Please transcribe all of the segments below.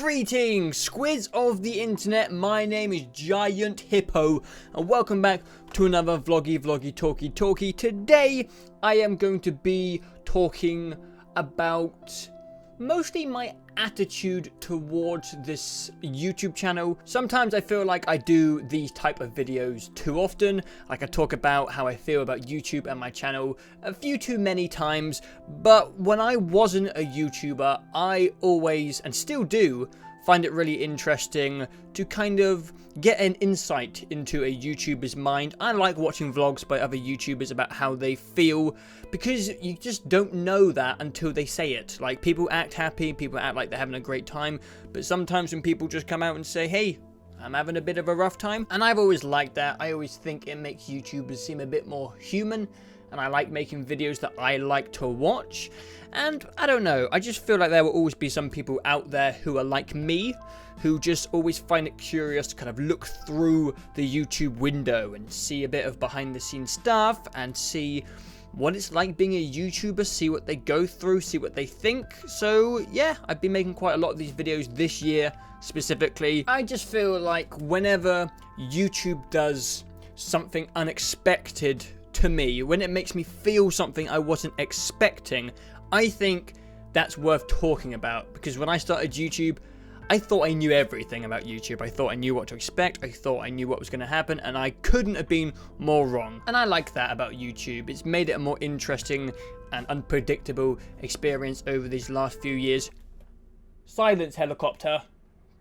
Greetings, squids of the internet. My name is Giant Hippo, and welcome back to another vloggy talkie. Today, I am going to be talking about mostly my attitude towards this YouTube channel. Sometimes I feel like I do these type of videos too often. Like I talk about how I feel about YouTube and my channel a few too many times. But when I wasn't a YouTuber, I always, and still do, find it really interesting to kind of get an insight into a YouTuber's mind. I like watching vlogs by other YouTubers about how they feel, because you just don't know that until they say it. Like, people act happy, people act like they're having a great time, but sometimes when people just come out and say, hey, I'm having a bit of a rough time, and I've always liked that. I always think it makes YouTubers seem a bit more human, and I like making videos that I like to watch. And I don't know, I just feel like there will always be some people out there who are like me, who just always find it curious to kind of look through the YouTube window and see a bit of behind the scenes stuff and see what it's like being a YouTuber, see what they go through, see what they think. So yeah, I've been making quite a lot of these videos this year specifically. I just feel like whenever YouTube does something unexpected to me, when it makes me feel something I wasn't expecting, I think that's worth talking about. Because when I started YouTube, I thought I knew everything about YouTube. I thought I knew what to expect. I thought I knew what was going to happen, and I couldn't have been more wrong. And I like that about YouTube. It's made it a more interesting and unpredictable experience over these last few years. Silence, helicopter.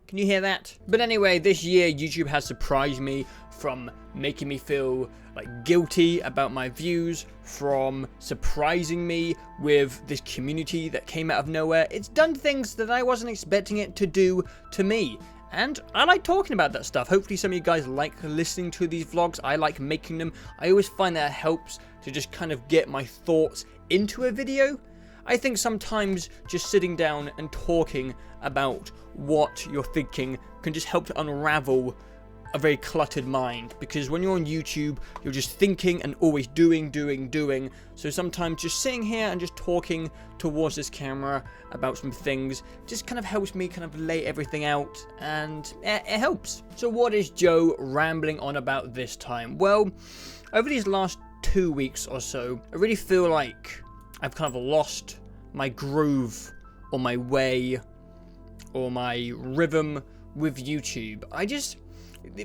Can you hear that? But anyway, this year YouTube has surprised me, from making me feel like guilty about my views, from surprising me with this community that came out of nowhere. It's done things that I wasn't expecting it to do to me. And I like talking about that stuff. Hopefully some of you guys like listening to these vlogs. I like making them. I always find that it helps to just kind of get my thoughts into a video. I think sometimes just sitting down and talking about what you're thinking can just help to unravel a very cluttered mind, because when you're on YouTube, you're just thinking and always doing. So sometimes just sitting here and just talking towards this camera about some things just kind of helps me kind of lay everything out, and it helps. So what is Joe rambling on about this time? Well, over these last 2 weeks or so, I really feel like I've kind of lost my groove or my way or my rhythm with YouTube.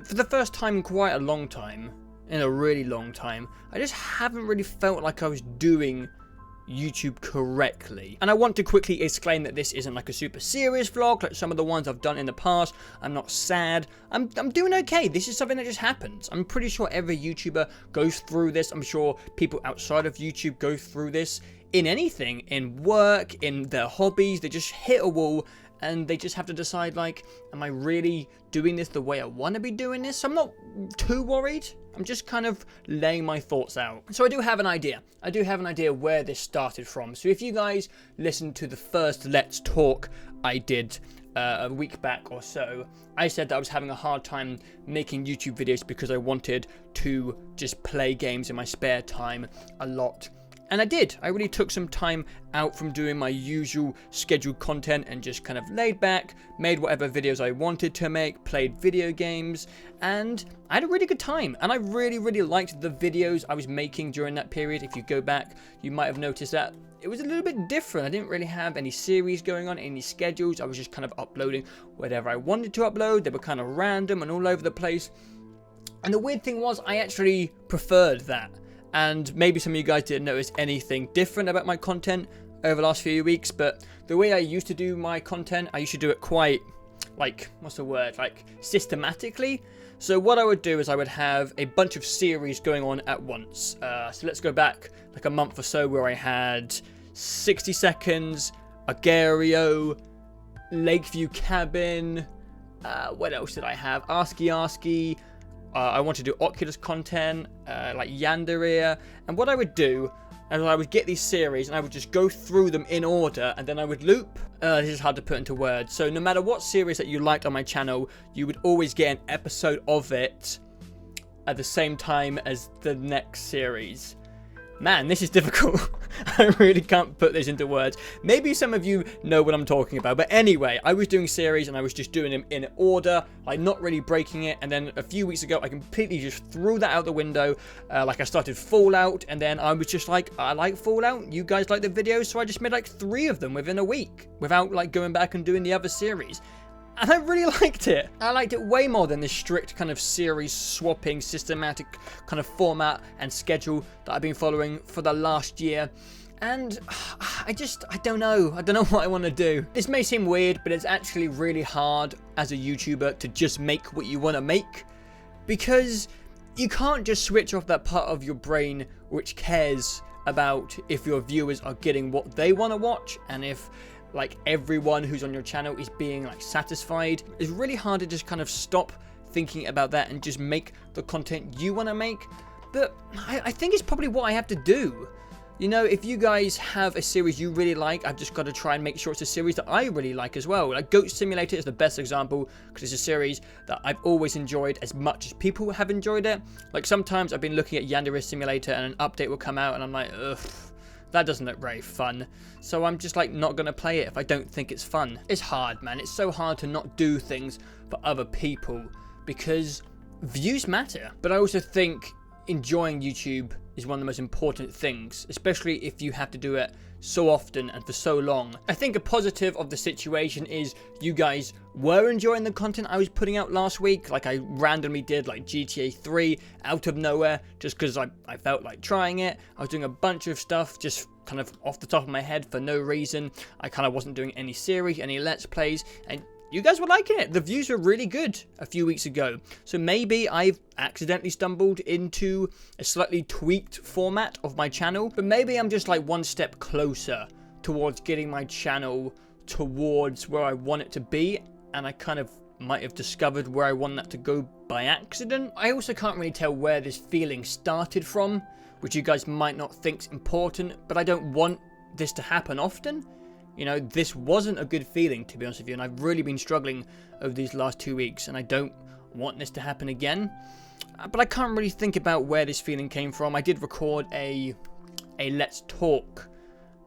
For the first time in quite a long time, in a really long time, I just haven't really felt like I was doing YouTube correctly. And I want to quickly explain that this isn't like a super serious vlog like some of the ones I've done in the past. I'm not sad. I'm doing okay. This is something that just happens. I'm pretty sure every YouTuber goes through this. I'm sure people outside of YouTube go through this in anything, in work, in their hobbies. They just hit a wall and they just have to decide, like, am I really doing this the way I want to be doing this? So I'm not too worried. I'm just kind of laying my thoughts out. So I do have an idea. I do have an idea where this started from. So if you guys listened to the first Let's Talk I did a week back or so, I said that I was having a hard time making YouTube videos because I wanted to just play games in my spare time a lot. And I did. I really took some time out from doing my usual scheduled content and just kind of laid back, made whatever videos I wanted to make, played video games, and I had a really good time. And I really liked the videos I was making during that period. If you go back, you might have noticed that it was a little bit different. I didn't really have any series going on, any schedules. I was just kind of uploading whatever I wanted to upload. They were kind of random and all over the place. And the weird thing was, I actually preferred that. And maybe some of you guys didn't notice anything different about my content over the last few weeks, but the way I used to do my content, I used to do it quite, like, what's the word, like, systematically. So what I would do is I would have a bunch of series going on at once. So let's go back like a month or so, where I had 60 Seconds, Agario, Lakeview Cabin, what else did I have? Asky. I want to do Oculus content, like Yandere, and what I would do is I would get these series and I would just go through them in order, and then I would loop. This is hard to put into words. So no matter what series that you liked on my channel, you would always get an episode of it at the same time as the next series. Man, this is difficult. I really can't put this into words. Maybe some of you know what I'm talking about. But anyway, I was doing series and I was just doing them in order, like not really breaking it. And then a few weeks ago, I completely just threw that out the window. Like I started Fallout, and then I was just like, I like Fallout. You guys like the videos, so I just made like 3 of them within a week without like going back and doing the other series. And I really liked it. I liked it way more than this strict kind of series swapping, systematic kind of format and schedule that I've been following for the last year. And I don't know. I don't know what I want to do. This may seem weird, but it's actually really hard as a YouTuber to just make what you want to make. Because you can't just switch off that part of your brain which cares about if your viewers are getting what they want to watch, and if like everyone who's on your channel is being like satisfied. It's really hard to just kind of stop thinking about that and just make the content you want to make. But I think it's probably what I have to do. You know, if you guys have a series you really like, I've just got to try and make sure it's a series that I really like as well. Like Goat Simulator is the best example because it's a series that I've always enjoyed as much as people have enjoyed it. Like sometimes I've been looking at Yandere Simulator and an update will come out and I'm like, ugh, that doesn't look very fun. So I'm just like not going to play it if I don't think it's fun. It's hard, man. It's so hard to not do things for other people because views matter. But I also think enjoying YouTube is one of the most important things, especially if you have to do it so often and for so long. I think a positive of the situation is you guys were enjoying the content I was putting out last week. Like I randomly did like GTA 3 out of nowhere just because I felt like trying it. I was doing a bunch of stuff just kind of off the top of my head for no reason. I kind of wasn't doing any series, any let's plays, and you guys were liking it. The views were really good a few weeks ago. So maybe I've accidentally stumbled into a slightly tweaked format of my channel. But maybe I'm just like one step closer towards getting my channel towards where I want it to be. And I kind of might have discovered where I want that to go by accident. I also can't really tell where this feeling started from, which you guys might not think's important. But I don't want this to happen often. You know, this wasn't a good feeling, to be honest with you, and I've really been struggling over these last 2 weeks, and I don't want this to happen again. But I can't really think about where this feeling came from. I did record a Let's Talk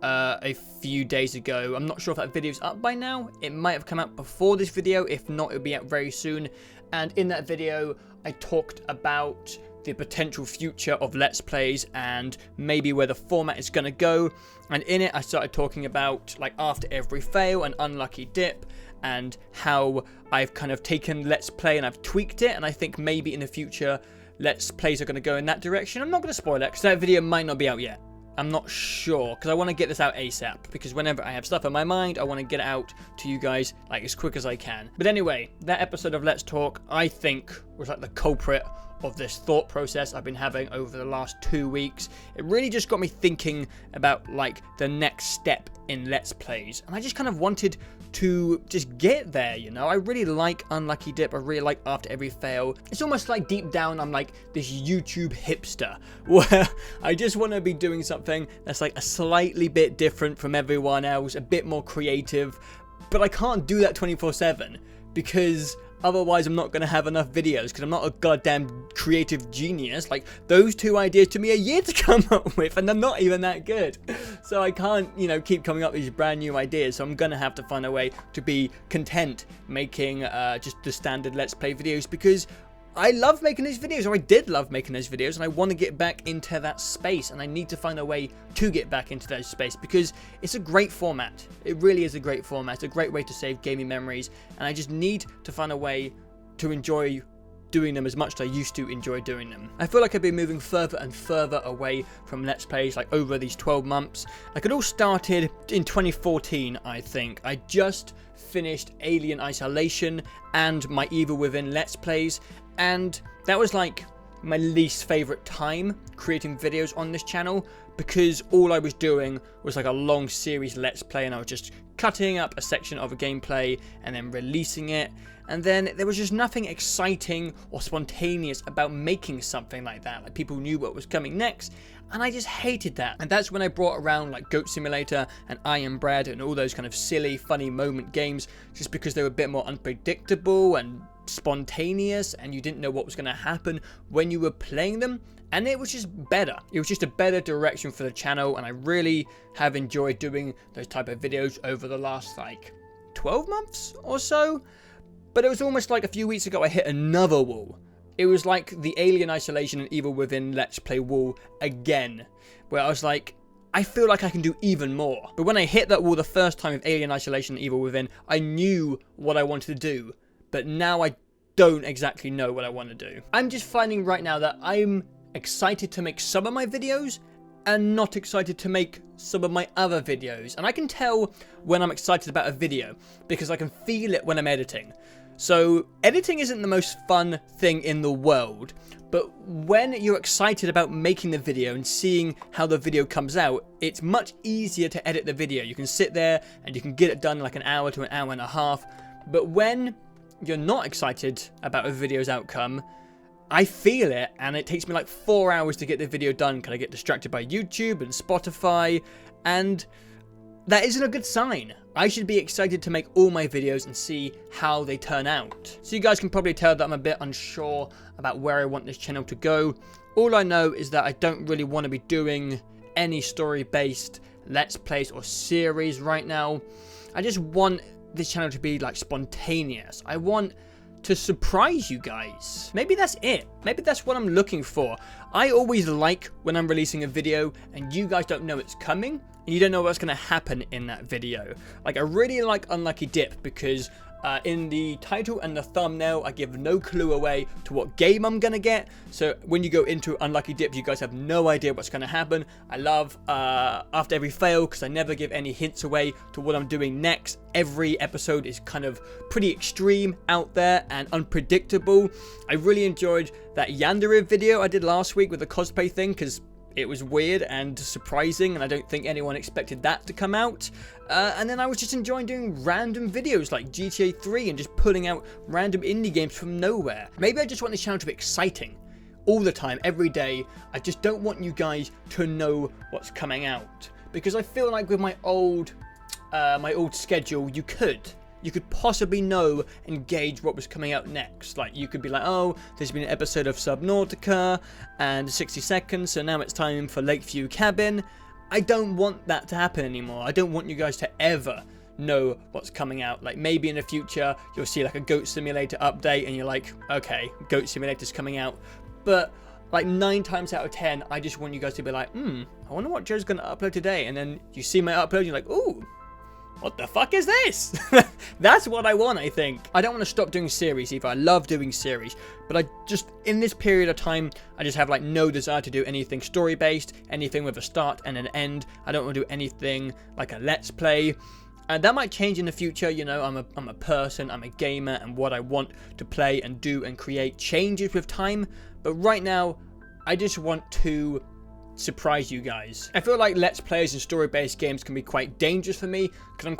a few days ago. I'm not sure if that video's up by now. It might have come out before this video. If not, it'll be out very soon. And in that video, I talked about the potential future of Let's Plays and maybe where the format is going to go. And in it, I started talking about like after every fail and unlucky dip and how I've kind of taken Let's Play and I've tweaked it. And I think maybe in the future, Let's Plays are going to go in that direction. I'm not going to spoil it because that video might not be out yet. I'm not sure because I want to get this out ASAP because whenever I have stuff in my mind, I want to get it out to you guys like as quick as I can. But anyway, that episode of Let's Talk, I think was like the culprit of this thought process I've been having over the last 2 weeks. It really just got me thinking about like the next step in Let's Plays, and I just kind of wanted to just get there, you know. I really like Unlucky Dip, I really like After Every Fail. It's almost like deep down I'm like this YouTube hipster where I just want to be doing something that's like a slightly bit different from everyone else, a bit more creative, but I can't do that 24/7 because otherwise I'm not going to have enough videos because I'm not a goddamn creative genius. Like, those 2 ideas took me a year to come up with and they're not even that good. So I can't, you know, keep coming up with these brand new ideas. So I'm going to have to find a way to be content making just the standard Let's Play videos because I love making these videos, or I did love making those videos, and I want to get back into that space, and I need to find a way to get back into that space because it's a great format. It really is a great format. It's a great way to save gaming memories, and I just need to find a way to enjoy doing them as much as I used to enjoy doing them. I feel like I've been moving further and further away from Let's Plays like over these 12 months. Like, it all started in 2014, I think. I just finished Alien Isolation and my Evil Within Let's Plays, and that was like my least favorite time creating videos on this channel because all I was doing was like a long series Let's Play, and I was just cutting up a section of a gameplay and then releasing it, and then there was just nothing exciting or spontaneous about making something like that. Like, people knew what was coming next, and I just hated that. And that's when I brought around like Goat Simulator and I Am Bread and all those kind of silly, funny moment games, just because they were a bit more unpredictable and spontaneous, and you didn't know what was going to happen when you were playing them. and it was just better. It was just a better direction for the channel, and I really have enjoyed doing those type of videos over the last like 12 months or so. But it was almost like a few weeks ago I hit another wall. It was like the Alien Isolation and Evil Within Let's Play wall again, where I was like, I feel like I can do even more. But when I hit that wall the first time with Alien Isolation and Evil Within, I knew what I wanted to do. But now I don't exactly know what I want to do. I'm just finding right now that I'm excited to make some of my videos and not excited to make some of my other videos. And I can tell when I'm excited about a video because I can feel it when I'm editing. So editing isn't the most fun thing in the world, but when you're excited about making the video and seeing how the video comes out, it's much easier to edit the video. You can sit there and you can get it done in like an hour to an hour and a half. But when you're not excited about a video's outcome, I feel it, and it takes me like 4 hours to get the video done because I get distracted by YouTube and Spotify, and that isn't a good sign. I should be excited to make all my videos and see how they turn out. So you guys can probably tell that I'm a bit unsure about where I want this channel to go. All I know is that I don't really want to be doing any story-based Let's Plays or series right now. I just want this channel to be like spontaneous. I want to surprise you guys. Maybe that's it. Maybe that's what I'm looking for. I always like when I'm releasing a video and you guys don't know it's coming and you don't know what's going to happen in that video. Like, I really like Unlucky Dip because in the title and the thumbnail, I give no clue away to what game I'm going to get. So when you go into Unlucky Dip, you guys have no idea what's going to happen. I love After Every Fail because I never give any hints away to what I'm doing next. Every episode is kind of pretty extreme, out there, and unpredictable. I really enjoyed that Yandere video I did last week with the cosplay thing because it was weird and surprising, and I don't think anyone expected that to come out. And then I was just enjoying doing random videos like GTA 3 and just putting out random indie games from nowhere. Maybe I just want this channel to be exciting all the time, every day. I just don't want you guys to know what's coming out, because I feel like with my old schedule, you could possibly know and gauge what was coming out next. Like, you could be like, oh, there's been an episode of Subnautica and 60 seconds, so now it's time for Lakeview Cabin. I don't want that to happen anymore. I don't want you guys to ever know what's coming out. Like, maybe in the future you'll see like a Goat Simulator update and you're like, okay, Goat Simulator's coming out. But like 9 times out of 10, I just want you guys to be like, I wonder what Joe's gonna upload today. And then you see my upload, you're like, ooh, what the fuck is this? That's what I want, I think. I don't want to stop doing series either. I love doing series, but I just, in this period of time, I just have like no desire to do anything story-based, anything with a start and an end. I don't want to do anything like a Let's Play. And that might change in the future. You know, I'm a person, I'm a gamer, and what I want to play and do and create changes with time. But right now, I just want to surprise you guys. I feel like Let's Plays and story-based games can be quite dangerous for me because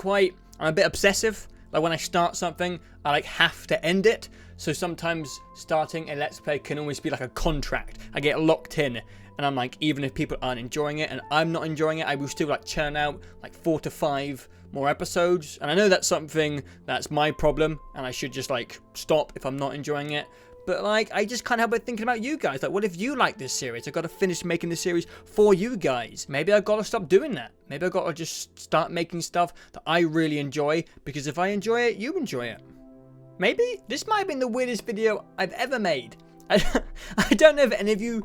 I'm a bit obsessive. Like, when I start something, I like have to end it. So sometimes starting a Let's Play can always be like a contract. I get locked in and I'm like, even if people aren't enjoying it and I'm not enjoying it, I will still like churn out like 4 to 5 more episodes. And I know that's something that's my problem and I should just like stop if I'm not enjoying it. But like, I just can't help but thinking about you guys. Like, what if you like this series? I've got to finish making this series for you guys. Maybe I've got to stop doing that. Maybe I've got to just start making stuff that I really enjoy. Because if I enjoy it, you enjoy it. Maybe? This might have been the weirdest video I've ever made. I don't know if any of you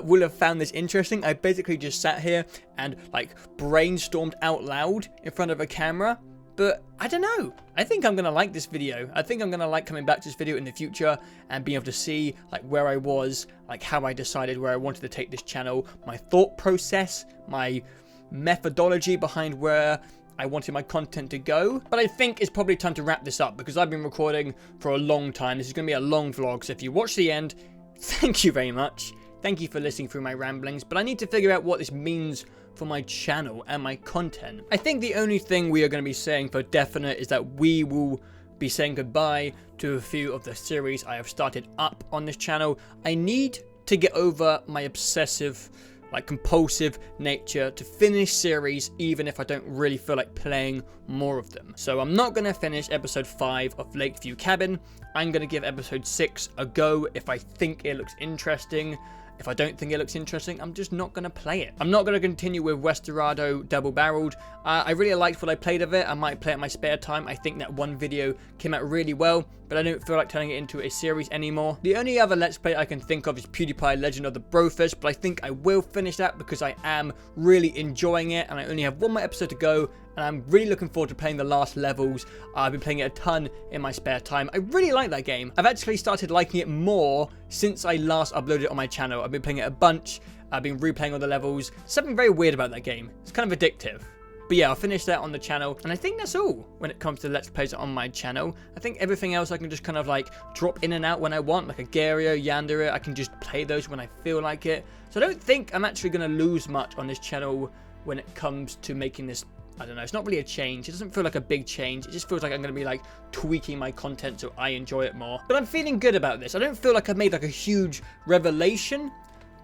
will have found this interesting. I basically just sat here and like brainstormed out loud in front of a camera. But I don't know. I think I'm going to like this video. I think I'm going to like coming back to this video in the future and being able to see like where I was, like how I decided where I wanted to take this channel, my thought process, my methodology behind where I wanted my content to go. But I think it's probably time to wrap this up because I've been recording for a long time. This is going to be a long vlog. So if you watch the end, thank you very much. Thank you for listening through my ramblings. But I need to figure out what this means for my channel and my content. I think the only thing we are going to be saying for definite is that we will be saying goodbye to a few of the series I have started up on this channel. I need to get over my obsessive, like compulsive nature to finish series even if I don't really feel like playing more of them. So I'm not going to finish episode 5 of Lakeview Cabin. I'm going to give episode 6 a go if I think it looks interesting. If I don't think it looks interesting, I'm just not going to play it. I'm not going to continue with Westerado Double Barreled. I really liked what I played of it. I might play it in my spare time. I think that one video came out really well, but I don't feel like turning it into a series anymore. The only other Let's Play I can think of is PewDiePie Legend of the Brofish, but I think I will finish that because I am really enjoying it, and I only have one more episode to go, and I'm really looking forward to playing the last levels. I've been playing it a ton in my spare time. I really like that game. I've actually started liking it more since I last uploaded it on my channel. I've been playing it a bunch. I've been replaying all the levels. Something very weird about that game. It's kind of addictive. But yeah, I'll finish that on the channel. And I think that's all when it comes to Let's Plays on my channel. I think everything else I can just kind of like drop in and out when I want. Like a Gario, Yandere, I can just play those when I feel like it. So I don't think I'm actually going to lose much on this channel when it comes to making this. I don't know, it's not really a change. It doesn't feel like a big change. It just feels like I'm going to be like tweaking my content so I enjoy it more. But I'm feeling good about this. I don't feel like I've made like a huge revelation,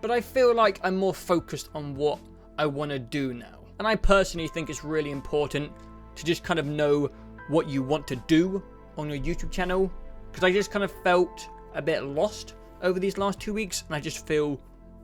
but I feel like I'm more focused on what I want to do now. And I personally think it's really important to just kind of know what you want to do on your YouTube channel, because I just kind of felt a bit lost over these last 2 weeks, and I just feel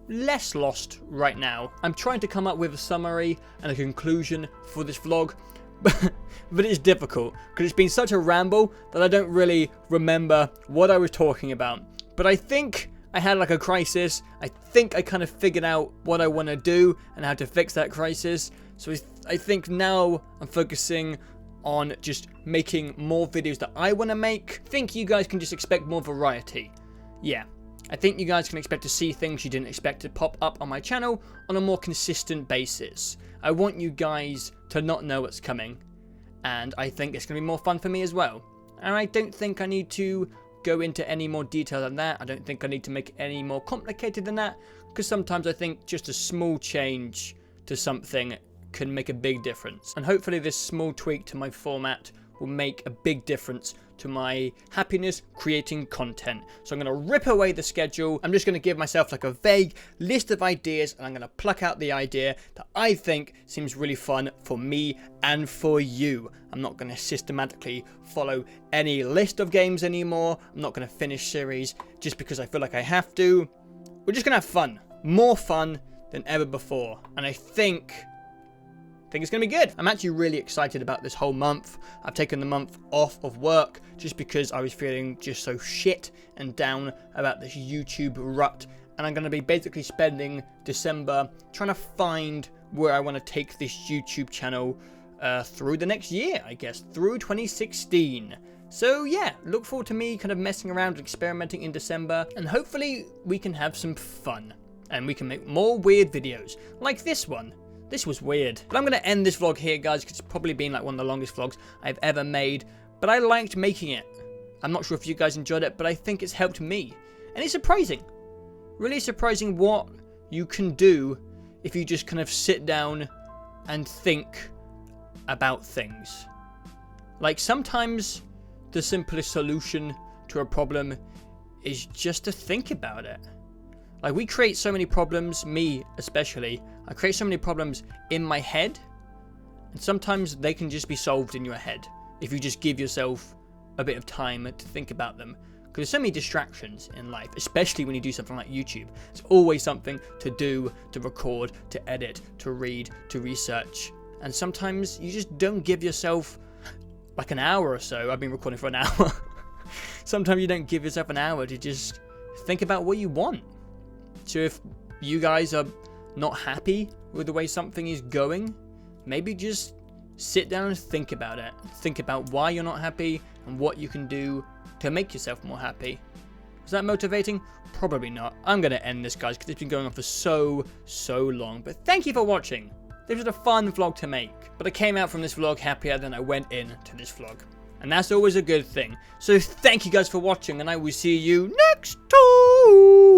less lost right now. I'm trying to come up with a summary and a conclusion for this vlog, but it's difficult because it's been such a ramble that I don't really remember what I was talking about. But I think I had like a crisis. I think I kind of figured out what I want to do and how to fix that crisis. So I think now I'm focusing on just making more videos that I want to make. I think you guys can just expect more variety. Yeah. I think you guys can expect to see things you didn't expect to pop up on my channel on a more consistent basis. I want you guys to not know what's coming, and I think it's going to be more fun for me as well. And I don't think I need to go into any more detail than that. I don't think I need to make it any more complicated than that, because sometimes I think just a small change to something can make a big difference. And hopefully this small tweak to my format will make a big difference to my happiness creating content. So I'm going to rip away the schedule. I'm just going to give myself like a vague list of ideas, and I'm going to pluck out the idea that I think seems really fun for me and for you. I'm not going to systematically follow any list of games anymore. I'm not going to finish series just because I feel like I have to. We're just going to have fun. More fun than ever before. And I think it's going to be good. I'm actually really excited about this whole month. I've taken the month off of work just because I was feeling just so shit and down about this YouTube rut. And I'm going to be basically spending December trying to find where I want to take this YouTube channel through the next year, I guess, through 2016. So yeah, look forward to me kind of messing around and experimenting in December. And hopefully we can have some fun. And we can make more weird videos like this one. This was weird. But I'm going to end this vlog here, guys, because it's probably been like one of the longest vlogs I've ever made. But I liked making it. I'm not sure if you guys enjoyed it, but I think it's helped me. And it's surprising. Really surprising what you can do if you just kind of sit down and think about things. Like sometimes the simplest solution to a problem is just to think about it. Like we create so many problems, me especially, I create so many problems in my head, and sometimes they can just be solved in your head if you just give yourself a bit of time to think about them. Because there's so many distractions in life, especially when you do something like YouTube. It's always something to do, to record, to edit, to read, to research. And sometimes you just don't give yourself like an hour or so. I've been recording for an hour. Sometimes you don't give yourself an hour to just think about what you want. So if you guys are not happy with the way something is going, maybe just sit down and think about it. Think about why you're not happy and what you can do to make yourself more happy. Is that motivating? Probably not. I'm going to end this, guys, because it's been going on for so long. But thank you for watching. This was a fun vlog to make. But I came out from this vlog happier than I went into this vlog. And that's always a good thing. So thank you guys for watching, and I will see you next time.